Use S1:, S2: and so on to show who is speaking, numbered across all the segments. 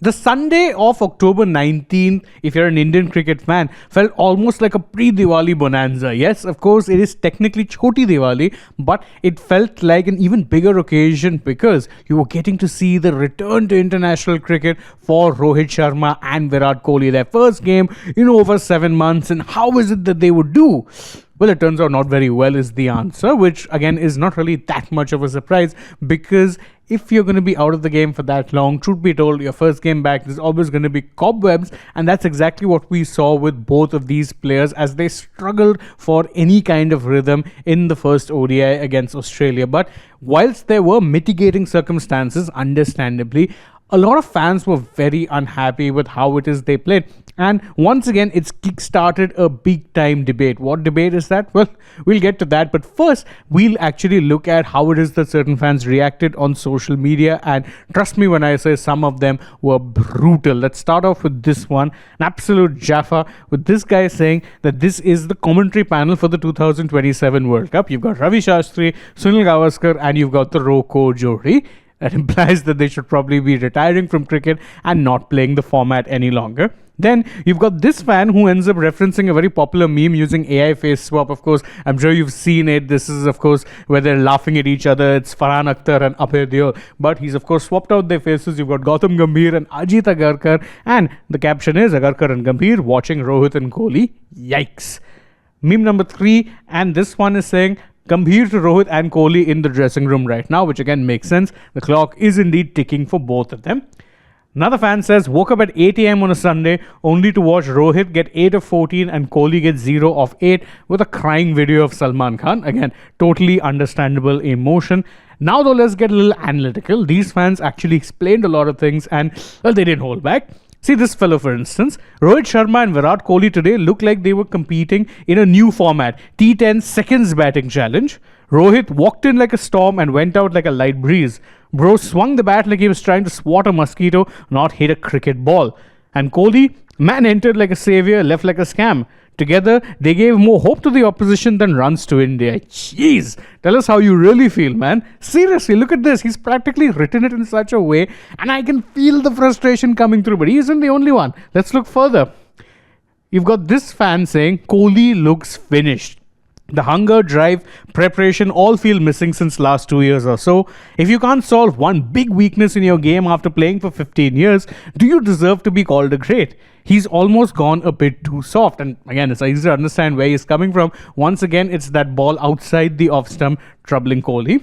S1: The Sunday of October 19th, if you're an Indian cricket fan, felt almost like a pre-Diwali bonanza. Yes, of course, it is technically Choti Diwali, but it felt like an even bigger occasion because you were getting to see the return to international cricket for Rohit Sharma and Virat Kohli. Their first game in over 7 months, and how is it that they would do? Well, it turns out not very well is the answer, which again is not really that much of a surprise because if you're going to be out of the game for that long, truth be told, your first game back, there's always going to be cobwebs, and that's exactly what we saw with both of these players as they struggled for any kind of rhythm in the first ODI against Australia. But whilst there were mitigating circumstances, understandably, a lot of fans were very unhappy with how it is they played. And once again, it's kick-started a big-time debate. What debate is that? Well, we'll get to that. But first, we'll actually look at how it is that certain fans reacted on social media. And trust me when I say some of them were brutal. Let's start off with this one. An absolute Jaffa with this guy saying that this is the commentary panel for the 2027 World Cup. You've got Ravi Shastri, Sunil Gavaskar, and you've got the Roko Jodi. That implies that they should probably be retiring from cricket and not playing the format any longer. Then you've got this fan who ends up referencing a very popular meme using AI face swap. Of course, I'm sure you've seen it. This is, of course, where they're laughing at each other. It's Farhan Akhtar and Abhay Deol. But he's, of course, swapped out their faces. You've got Gautam Gambhir and Ajit Agarkar. And the caption is Agarkar and Gambhir watching Rohit and Kohli. Yikes. Meme number 3. And this one is saying Gambhir to Rohit and Kohli in the dressing room right now, which again makes sense. The clock is indeed ticking for both of them. Another fan says, woke up at 8 a.m. on a Sunday only to watch Rohit get 8 of 14 and Kohli get 0 of 8 with a crying video of Salman Khan. Again, totally understandable emotion. Now though, let's get a little analytical. These fans actually explained a lot of things and, well, they didn't hold back. See this fellow, for instance. Rohit Sharma and Virat Kohli today look like they were competing in a new format, T10 seconds batting challenge. Rohit walked in like a storm and went out like a light breeze. Bro swung the bat like he was trying to swat a mosquito, not hit a cricket ball. And Kohli, man entered like a savior, left like a scam. Together, they gave more hope to the opposition than runs to India. Jeez, tell us how you really feel, man. Seriously, look at this. He's practically written it in such a way, and I can feel the frustration coming through, but he isn't the only one. Let's look further. You've got this fan saying, Kohli looks finished. The hunger, drive, preparation all feel missing since last 2 years or so. If you can't solve one big weakness in your game after playing for 15 years, do you deserve to be called a great? He's almost gone a bit too soft. And again, it's easy to understand where he's coming from. Once again, it's that ball outside the off stump troubling Kohli.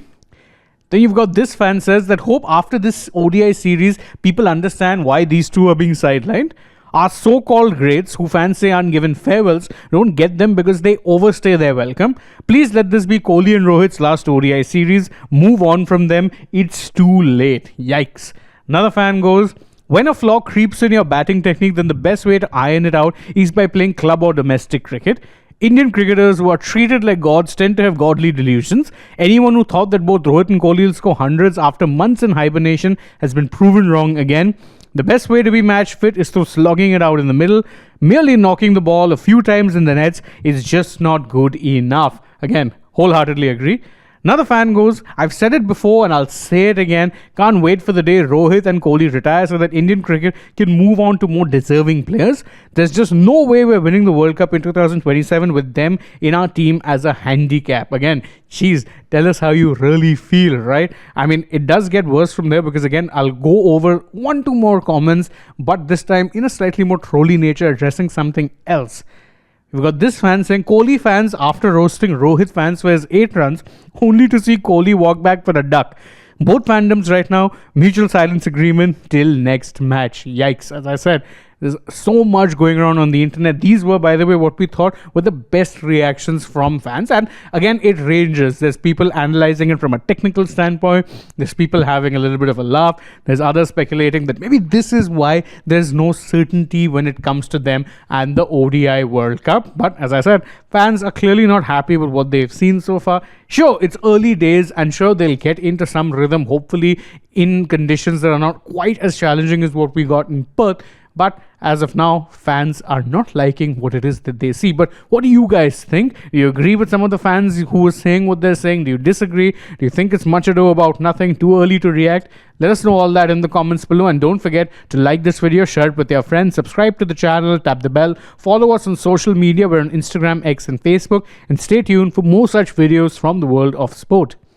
S1: Then you've got this fan says that hope after this ODI series, people understand why these two are being sidelined. Our so-called greats, who fans say aren't given farewells, don't get them because they overstay their welcome. Please let this be Kohli and Rohit's last ODI series. Move on from them. It's too late. Yikes. Another fan goes, when a flaw creeps in your batting technique, then the best way to iron it out is by playing club or domestic cricket. Indian cricketers who are treated like gods tend to have godly delusions. Anyone who thought that both Rohit and Kohli will score hundreds after months in hibernation has been proven wrong again. The best way to be match fit is through slogging it out in the middle. Merely knocking the ball a few times in the nets is just not good enough. Again, wholeheartedly agree. Another fan goes, I've said it before and I'll say it again. Can't wait for the day Rohit and Kohli retire so that Indian cricket can move on to more deserving players. There's just no way we're winning the World Cup in 2027 with them in our team as a handicap. Again, geez, tell us how you really feel, right? I mean, it does get worse from there because again, I'll go over 1-2 more comments, but this time in a slightly more trolly nature addressing something else. We've got this fan saying, Kohli fans after roasting Rohit fans for his 8 runs, only to see Kohli walk back for a duck. Both fandoms right now, mutual silence agreement till next match. Yikes, as I said. There's so much going around on the internet. These were, by the way, what we thought were the best reactions from fans. And again, it ranges. There's people analyzing it from a technical standpoint. There's people having a little bit of a laugh. There's others speculating that maybe this is why there's no certainty when it comes to them and the ODI World Cup. But as I said, fans are clearly not happy with what they've seen so far. Sure, it's early days and sure they'll get into some rhythm, hopefully in conditions that are not quite as challenging as what we got in Perth. But as of now, fans are not liking what it is that they see. But what do you guys think? Do you agree with some of the fans who are saying what they're saying? Do you disagree? Do you think it's much ado about nothing, too early to react? Let us know all that in the comments below, and don't forget to like this video, share it with your friends, subscribe to the channel, tap the bell, follow us on social media. We're on Instagram, X and Facebook, and stay tuned for more such videos from the world of sport.